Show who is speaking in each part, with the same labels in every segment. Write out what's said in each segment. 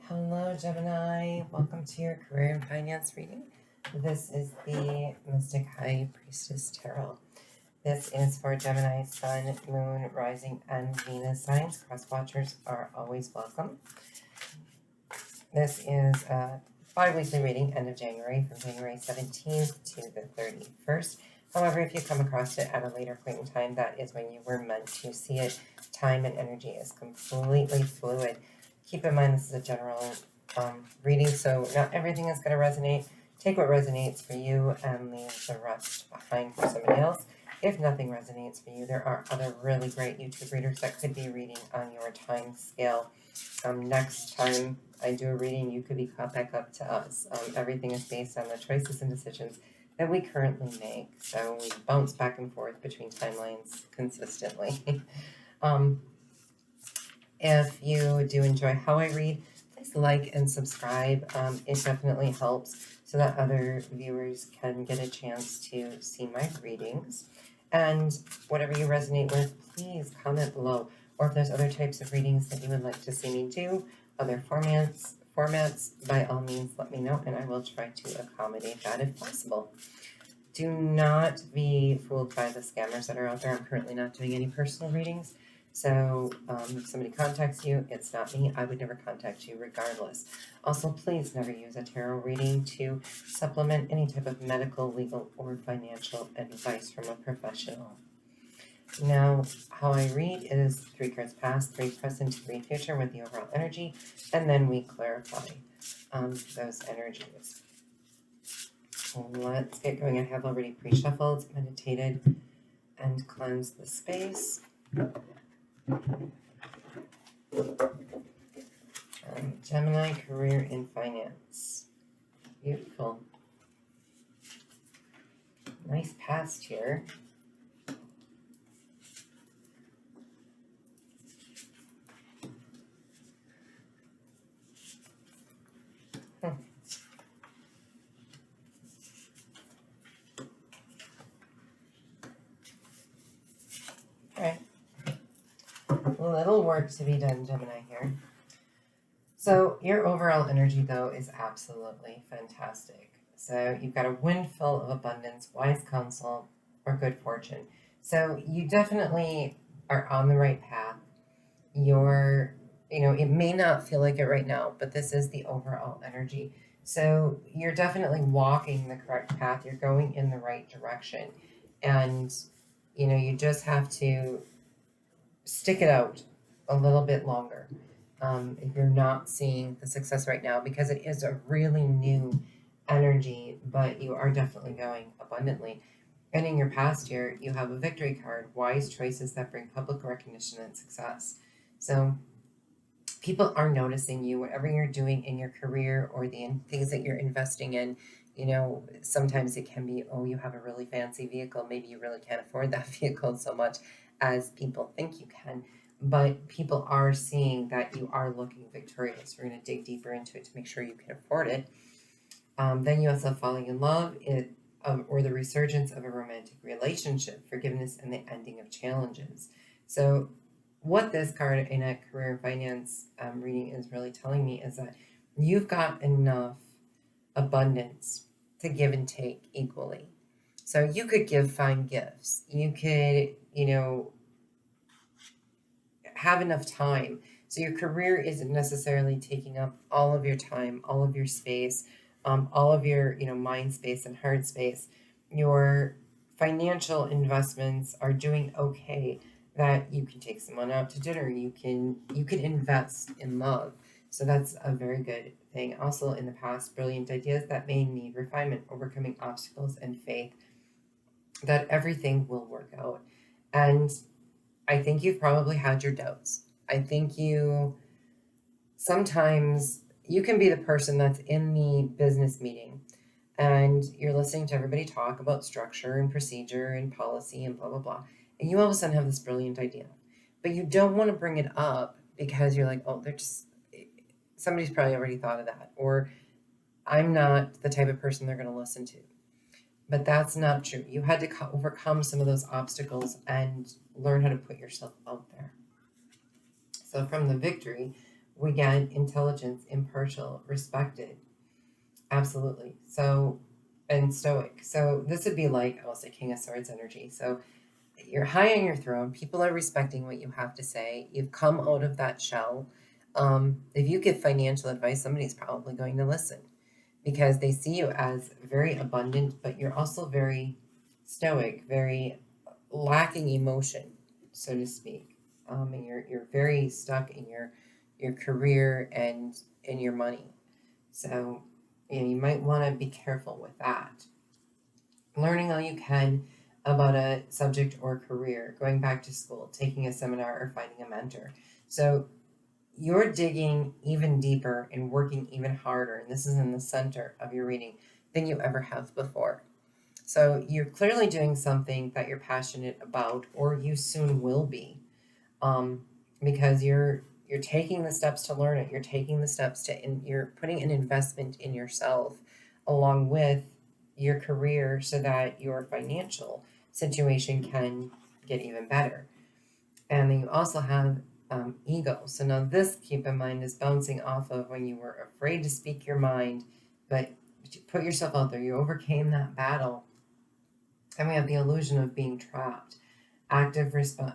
Speaker 1: Hello, Gemini. Welcome to your career and finance reading. This is the Mystic High Priestess Tarot. This is for Gemini, Sun, Moon, Rising, and Venus signs. Cross-watchers are always welcome. This is a bi-weekly reading, end of January, from January 17th to the 31st. However, if you come across it at a later point in time, that is when you were meant to see it. Time and energy is completely fluid. Keep in mind this is a general reading, so not everything is going to resonate. Take what resonates for you and leave the rest behind for somebody else. If nothing resonates for you, there are other really great YouTube readers that could be reading on your time scale. Next time I do a reading, you could be caught back up to us. Everything is based on the choices and decisions that we currently make, so we bounce back and forth between timelines consistently. If you do enjoy how I read, please like and subscribe. It definitely helps so that other viewers can get a chance to see my readings. And whatever you resonate with, please comment below. Or if there's other types of readings that you would like to see me do, other formats, by all means, let me know, and I will try to accommodate that if possible. Do not be fooled by the scammers that are out there. I'm currently not doing any personal readings. So if somebody contacts you, it's not me. I would never contact you regardless. Also, please never use a tarot reading to supplement any type of medical, legal, or financial advice from a professional. Now, how I read is 3 cards past, 3 present, 3 future with the overall energy, and then we clarify those energies. Let's get going. I have already pre-shuffled, meditated, and cleansed the space. Gemini, career and finance. Beautiful. Nice past here. Alright. A little work to be done, Gemini, here. So your overall energy, though, is absolutely fantastic. So you've got a windfall of abundance, wise counsel, or good fortune. So you definitely are on the right path. It may not feel like it right now, but this is the overall energy. So you're definitely walking the correct path. You're going in the right direction. And, you just have to stick it out a little bit longer. If you're not seeing the success right now, because it is a really new energy, but you are definitely going abundantly. And in your past here, you have a victory card, wise choices that bring public recognition and success. So people are noticing you, whatever you're doing in your career or the things that you're investing in. Sometimes it can be, oh, you have a really fancy vehicle. Maybe you really can't afford that vehicle so much as people think you can. But people are seeing that you are looking victorious. We're going to dig deeper into it to make sure you can afford it. Then you also falling in love, or the resurgence of a romantic relationship, forgiveness, and the ending of challenges. So what this card in a career and finance reading is really telling me is that you've got enough abundance to give and take equally. So you could give fine gifts. You could, have enough time. So your career isn't necessarily taking up all of your time, all of your space, all of your, mind space and heart space. Your financial investments are doing okay, that you can take someone out to dinner. You can invest in love. So that's a very good thing. Also in the past, brilliant ideas that may need refinement, overcoming obstacles, and faith that everything will work out. And I think you've probably had your doubts. I think sometimes you can be the person that's in the business meeting and you're listening to everybody talk about structure and procedure and policy and blah, blah, blah. And you all of a sudden have this brilliant idea, but you don't want to bring it up because you're like, oh, somebody's probably already thought of that. Or I'm not the type of person they're going to listen to. But that's not true. You had to overcome some of those obstacles and learn how to put yourself out there. So from the victory, we get intelligence, impartial, respected. Absolutely. So, and stoic. So this would be like, I'll say King of Swords energy. So you're high on your throne. People are respecting what you have to say. You've come out of that shell. If you give financial advice, somebody's probably going to listen because they see you as very abundant, but you're also very stoic, very lacking emotion, so to speak. And you're very stuck in your career and in your money. So you might want to be careful with that. Learning all you can about a subject or career, going back to school, taking a seminar, or finding a mentor. So you're digging even deeper and working even harder, and this is in the center of your reading, than you ever have before. So you're clearly doing something that you're passionate about, or you soon will be, because you're taking the steps to learn it. You're taking the steps you're putting an investment in yourself along with your career so that your financial situation can get even better. And then you also have ego. So now this, keep in mind, is bouncing off of when you were afraid to speak your mind, but you put yourself out there. You overcame that battle. And we have the illusion of being trapped. Active response,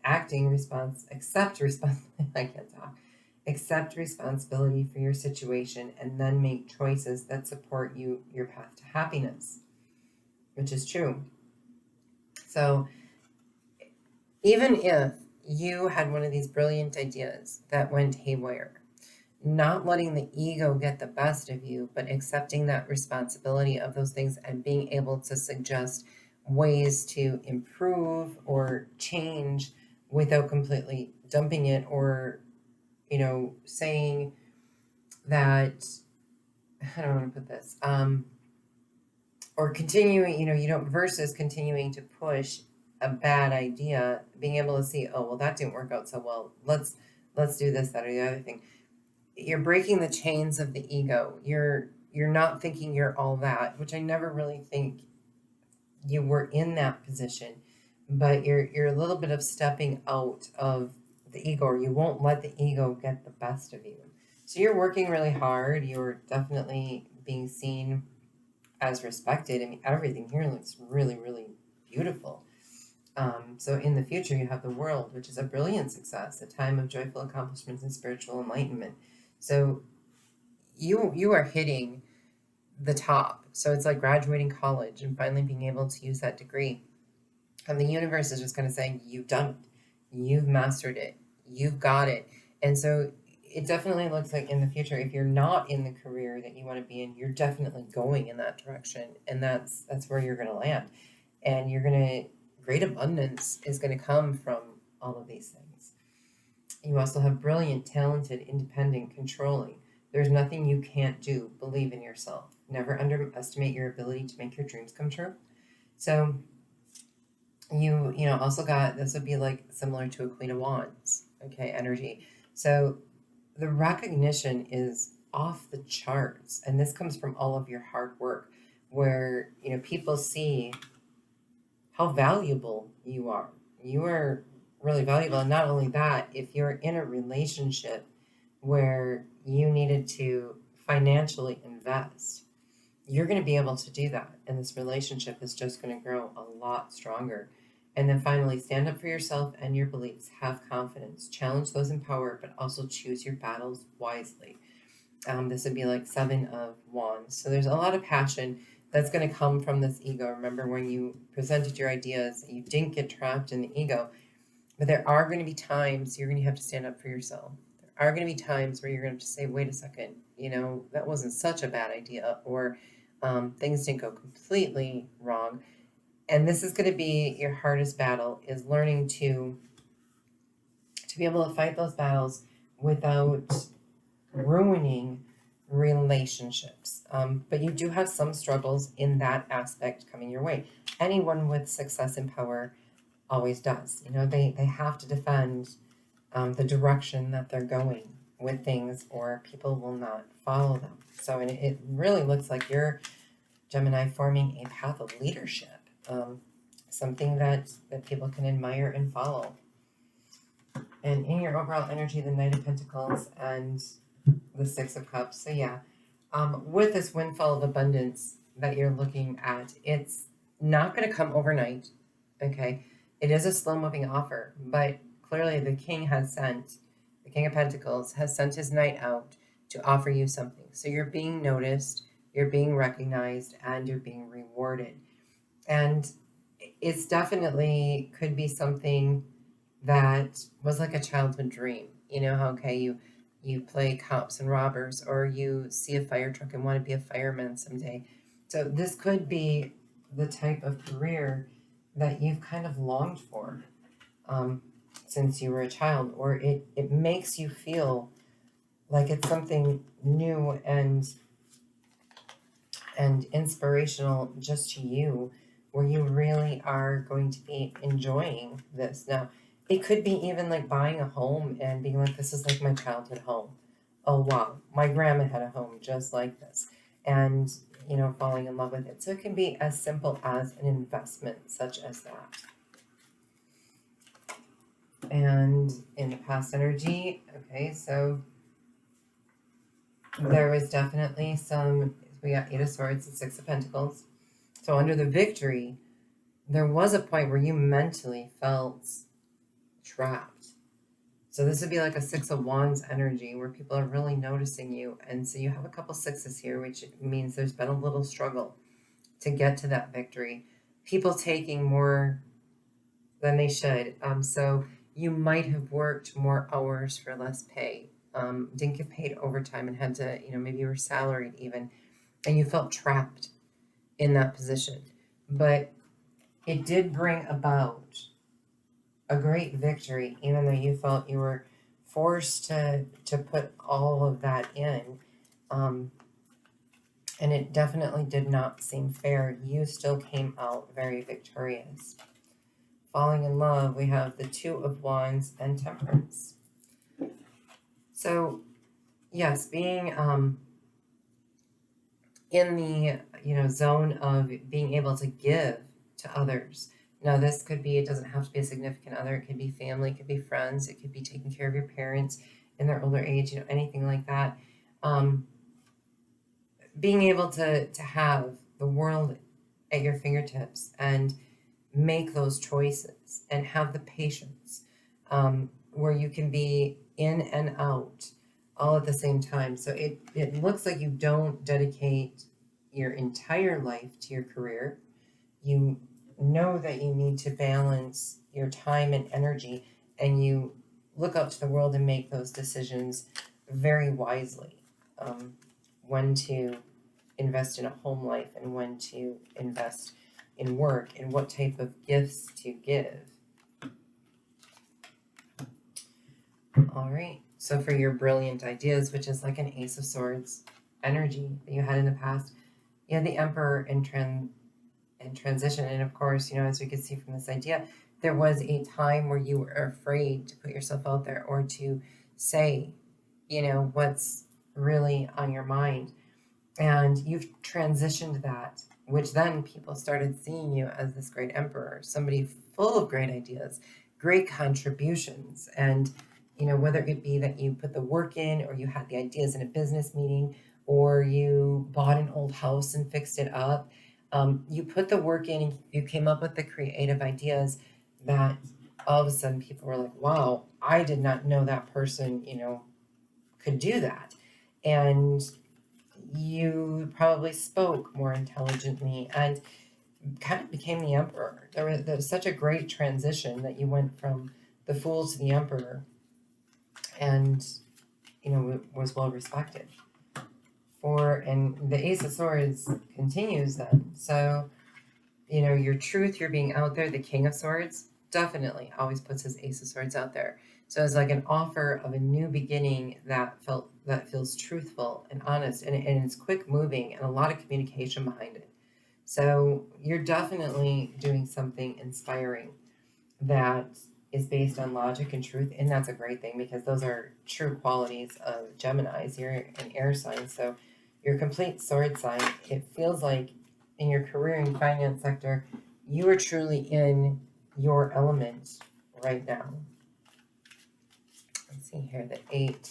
Speaker 1: acting response, accept responsibility. I can't talk. Accept responsibility for your situation and then make choices that support your path to happiness, which is true. So even if you had one of these brilliant ideas that went haywire, not letting the ego get the best of you, but accepting that responsibility of those things and being able to suggest ways to improve or change without completely dumping it, or saying that, I don't want to put this, or continuing, you don't, versus continuing to push a bad idea, being able to see, oh, well, that didn't work out so well, let's do this, that, or the other thing. You're breaking the chains of the ego. You're not thinking you're all that, which I never really think you were in that position, but you're a little bit of stepping out of the ego, or you won't let the ego get the best of you. So you're working really hard. You're definitely being seen as respected. I mean, everything here looks really, really beautiful. So in the future, you have the world, which is a brilliant success, a time of joyful accomplishments and spiritual enlightenment. So you are hitting the top. So it's like graduating college and finally being able to use that degree. And the universe is just kind of saying, you've done it. You've mastered it. You've got it. And so it definitely looks like in the future, if you're not in the career that you want to be in, you're definitely going in that direction. And that's where you're going to land. And great abundance is going to come from all of these things. You also have brilliant, talented, independent, controlling. There's nothing you can't do. Believe in yourself. Never underestimate your ability to make your dreams come true. So you also got, this would be like similar to a Queen of Wands, okay, energy. So the recognition is off the charts, and this comes from all of your hard work, where people see how valuable you are. You are really valuable. And not only that, if you're in a relationship where you needed to financially invest, you're going to be able to do that. And this relationship is just going to grow a lot stronger. And then finally, stand up for yourself and your beliefs. Have confidence. Challenge those in power, but also choose your battles wisely. This would be like 7 of Wands. So there's a lot of passion that's going to come from this ego. Remember when you presented your ideas, you didn't get trapped in the ego. But there are going to be times you're going to have to stand up for yourself. There are going to be times where you're going to have to say, wait a second, that wasn't such a bad idea, or things didn't go completely wrong. And this is going to be your hardest battle, is learning to be able to fight those battles without ruining relationships. But you do have some struggles in that aspect coming your way. Anyone with success and power always does. They have to defend the direction that they're going with things, or people will not follow them. So it really looks like you're, Gemini, forming a path of leadership, something that people can admire and follow. And in your overall energy, the Knight of Pentacles and the Six of Cups. So yeah, with this windfall of abundance that you're looking at, it's not going to come overnight. Okay. It is a slow moving offer, but clearly the King of Pentacles has sent his Knight out to offer you something. So you're being noticed, you're being recognized, and you're being rewarded. And it's definitely could be something that was like a childhood dream. You know how, okay, you play cops and robbers, or you see a fire truck and want to be a fireman someday. So this could be the type of career that you've kind of longed for since you were a child, or it makes you feel like it's something new and inspirational just to you, where you really are going to be enjoying this. Now, it could be even like buying a home and being like, this is like my childhood home. Oh, wow, my grandma had a home just like this. And, you know, falling in love with it. So it can be as simple as an investment such as that. And in the past energy, okay, so there was definitely some, we got Eight of Swords and Six of Pentacles. So under the victory, there was a point where you mentally felt trapped. So this would be like a Six of Wands energy where people are really noticing you. And so you have a couple sixes here, which means there's been a little struggle to get to that victory. People taking more than they should. So you might have worked more hours for less pay. Didn't get paid overtime and had to, you know, maybe you were salaried even, and you felt trapped in that position. But it did bring about a great victory, even though you felt you were forced to put all of that in. And it definitely did not seem fair. You still came out very victorious. Falling in love, we have the Two of Wands and Temperance. So, yes, being in the, you know, zone of being able to give to others. Now, this could be, it doesn't have to be a significant other. It could be family, it could be friends, it could be taking care of your parents in their older age, you know, anything like that. Being able to have the world at your fingertips and make those choices and have the patience where you can be in and out all at the same time. So it looks like you don't dedicate your entire life to your career. You know that you need to balance your time and energy, and you look out to the world and make those decisions very wisely. When to invest in a home life and when to invest in work and what type of gifts to give. All right, so for your brilliant ideas, which is like an Ace of Swords energy that you had in the past, you had the Emperor in transition. And of course, you know, as we could see from this idea, there was a time where you were afraid to put yourself out there or to say, you know, what's really on your mind. And you've transitioned that, which then people started seeing you as this great emperor, somebody full of great ideas, great contributions. And, you know, whether it be that you put the work in, or you had the ideas in a business meeting, or you bought an old house and fixed it up, you put the work in and you came up with the creative ideas that all of a sudden people were like, wow, I did not know that person, you know, could do that. And you probably spoke more intelligently and kind of became the emperor. There was such a great transition that you went from the fool to the emperor, and, you know, was well respected. And the Ace of Swords continues then. So, you know, your truth, you're being out there. The King of Swords definitely always puts his Ace of Swords out there. So it's like an offer of a new beginning that feels truthful and honest, and it's quick moving and a lot of communication behind it. So you're definitely doing something inspiring that is based on logic and truth, and that's a great thing because those are true qualities of Geminis. You're an air sign, so you're a complete sword sign. It feels like in your career and finance sector, you are truly in your element right now. see here, the 8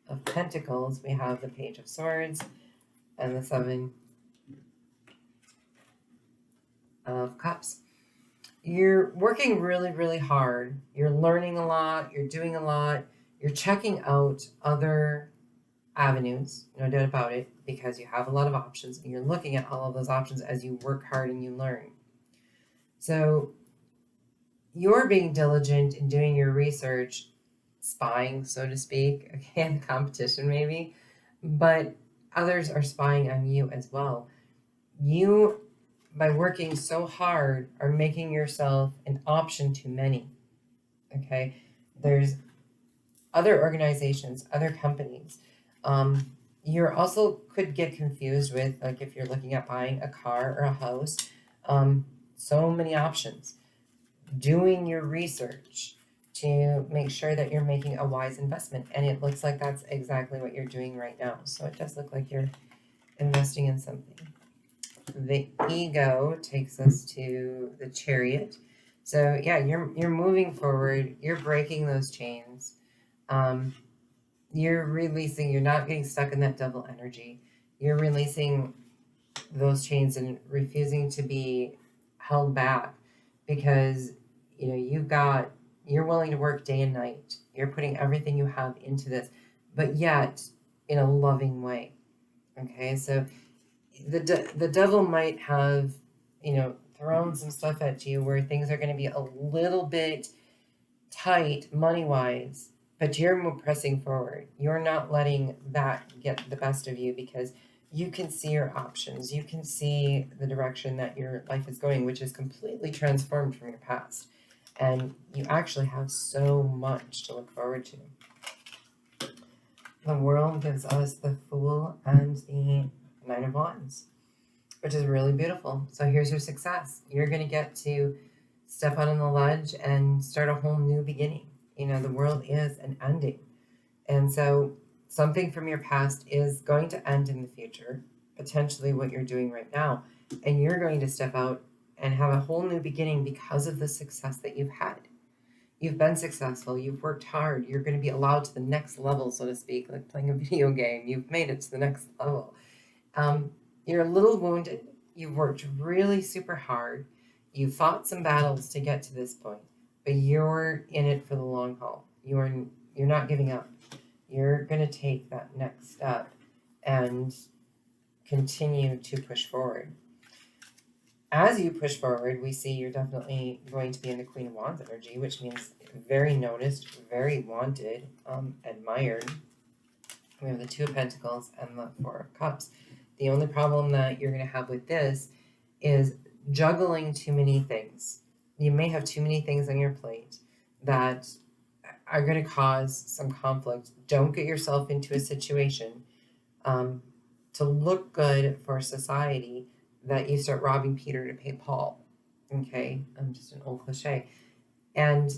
Speaker 1: of Pentacles, we have the Page of Swords and the 7 of Cups. You're working really, really hard. You're learning a lot. You're doing a lot. You're checking out other avenues, no doubt about it, because you have a lot of options and you're looking at all of those options as you work hard and you learn. So you're being diligent in doing your research, spying, so to speak, okay, in the competition maybe, but others are spying on you as well. You, by working so hard, are making yourself an option to many, okay? There's other organizations, other companies. You're also could get confused with, like, if you're looking at buying a car or a house, so many options. Doing your research to make sure that you're making a wise investment. And it looks like that's exactly what you're doing right now. So it does look like you're investing in something. The ego takes us to the Chariot. So yeah, you're moving forward. You're breaking those chains. You're releasing. You're not getting stuck in that devil energy. You're releasing those chains and refusing to be held back, because you know you're willing to work day and night. You're putting everything you have into this, but yet in a loving way. Okay, so the devil might have, thrown some stuff at you where things are going to be a little bit tight money wise, but you're pressing forward. You're not letting that get the best of you, because you can see your options. You can see the direction that your life is going, which is completely transformed from your past. And you actually have so much to look forward to. The world gives us the Fool and the Nine of Wands, which is really beautiful. So here's your success. You're going to get to step out on the ledge and start a whole new beginning. The world is an ending. And so something from your past is going to end in the future, potentially what you're doing right now. And you're going to step out and have a whole new beginning because of the success that you've had. You've been successful. You've worked hard. You're going to be allowed to the next level, so to speak, like playing a video game. You've made it to the next level. You're a little wounded. You've worked really super hard. You fought some battles to get to this point, but you're in it for the long haul. You're not giving up. You're going to take that next step and continue to push forward. As you push forward, we see you're definitely going to be in the Queen of Wands energy, which means very noticed, very wanted, admired. We have the Two of Pentacles and the Four of Cups. The only problem that you're going to have with this is juggling too many things. You may have too many things on your plate that are going to cause some conflict. Don't get yourself into a situation to look good for society that you start robbing Peter to pay Paul. Okay, I'm just an old cliche. And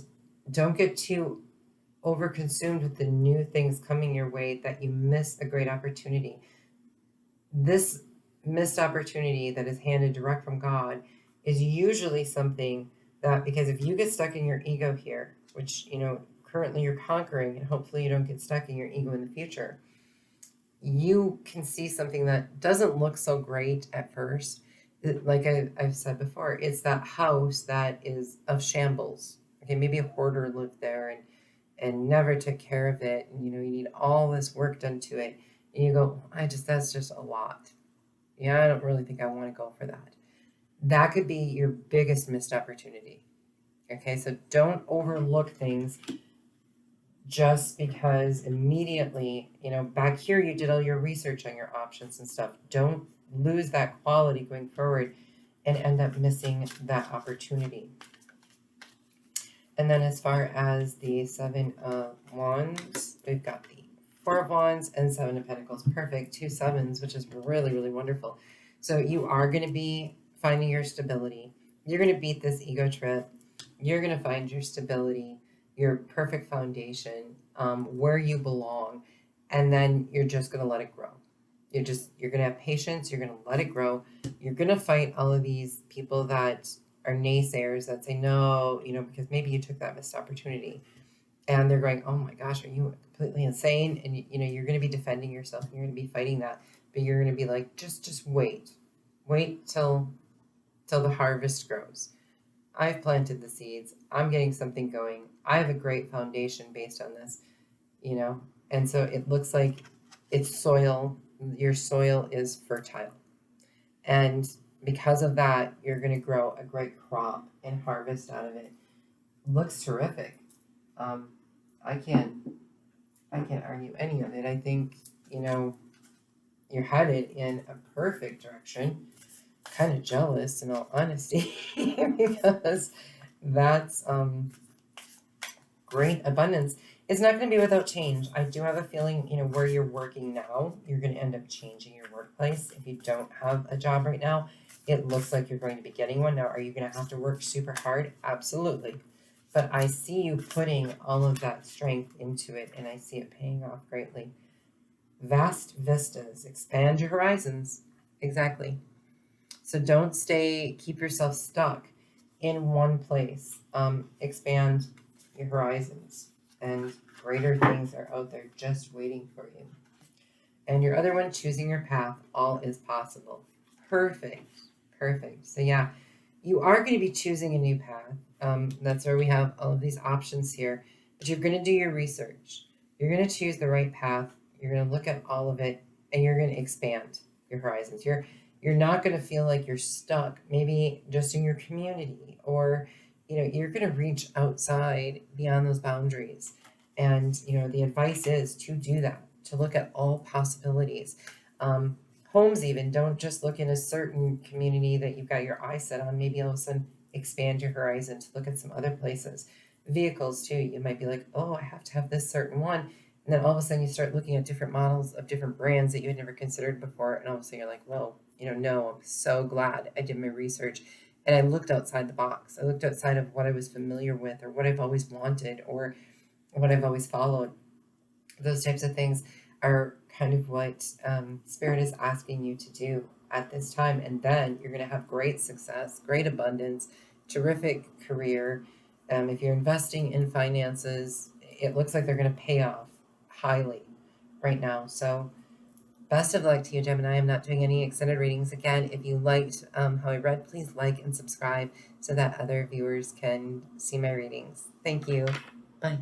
Speaker 1: don't get too overconsumed with the new things coming your way that you miss a great opportunity. This missed opportunity that is handed direct from God is usually something that, because if you get stuck in your ego here, which, currently you're conquering, and hopefully you don't get stuck in your ego in the future, you can see something that doesn't look so great at first. Like I've said before, it's that house that is of shambles. Okay, maybe a hoarder lived there and never took care of it. And, you need all this work done to it. And you go, that's just a lot. Yeah, I don't really think I want to go for that. That could be your biggest missed opportunity. Okay, so don't overlook things just because immediately, back here you did all your research on your options and stuff. Don't lose that quality going forward and end up missing that opportunity. And then as far as the Seven of Wands, we've got the Four of Wands and Seven of Pentacles. Perfect. 2 sevens, which is really, really wonderful. So you are going to be finding your stability. You're going to beat this ego trip. You're going to find your stability, your perfect foundation, where you belong. And then you're just going to let it grow. You're going to have patience. You're going to let it grow. You're going to fight all of these people that are naysayers that say no, because maybe you took that missed opportunity. And they're going, oh my gosh, are you completely insane? And you know, you're going to be defending yourself, and you're going to be fighting that, but you're going to be like, just wait till the harvest grows. I've planted the seeds. I'm getting something going. I have a great foundation based on this, you know? And so it looks like it's soil. Your soil is fertile. And because of that, you're going to grow a great crop and harvest out of it. Looks terrific. Um, I can't argue any of it. I think, you know, you're headed in a perfect direction. Kind of jealous, in all honesty, because that's great abundance. It's not going to be without change. I do have a feeling, you know, where you're working now, you're going to end up changing your workplace. If you don't have a job right now, it looks like you're going to be getting one. Now, are you going to have to work super hard? Absolutely. But I see you putting all of that strength into it, and I see it paying off greatly. Vast vistas, expand your horizons. Exactly. So don't keep yourself stuck in one place. Expand your horizons, and greater things are out there just waiting for you. And your other one, choosing your path, all is possible. Perfect. Perfect. So, yeah, you are going to be choosing a new path. That's where we have all of these options here. But you're going to do your research. You're going to choose the right path. You're going to look at all of it, and you're going to expand your horizons. You're not going to feel like you're stuck, maybe just in your community, or you know, you're going to reach outside beyond those boundaries. And you know, the advice is to do that, to look at all possibilities. Homes, even, don't just look in a certain community that you've got your eye set on. Maybe all of a sudden expand your horizon to look at some other places. Vehicles too, you might be like, oh, I have to have this certain one, and then all of a sudden you start looking at different models of different brands that you had never considered before, and all of a sudden you're like, well, you know, no, I'm so glad I did my research and I looked outside the box. I looked outside of what I was familiar with, or what I've always wanted, or what I've always followed. Those types of things are kind of what Spirit is asking you to do at this time. And then you're going to have great success, great abundance, terrific career. If you're investing in finances, it looks like they're going to pay off highly right now. So, best of luck to you, Gemini. I'm not doing any extended readings. Again, if you liked how I read, please like and subscribe so that other viewers can see my readings. Thank you. Bye.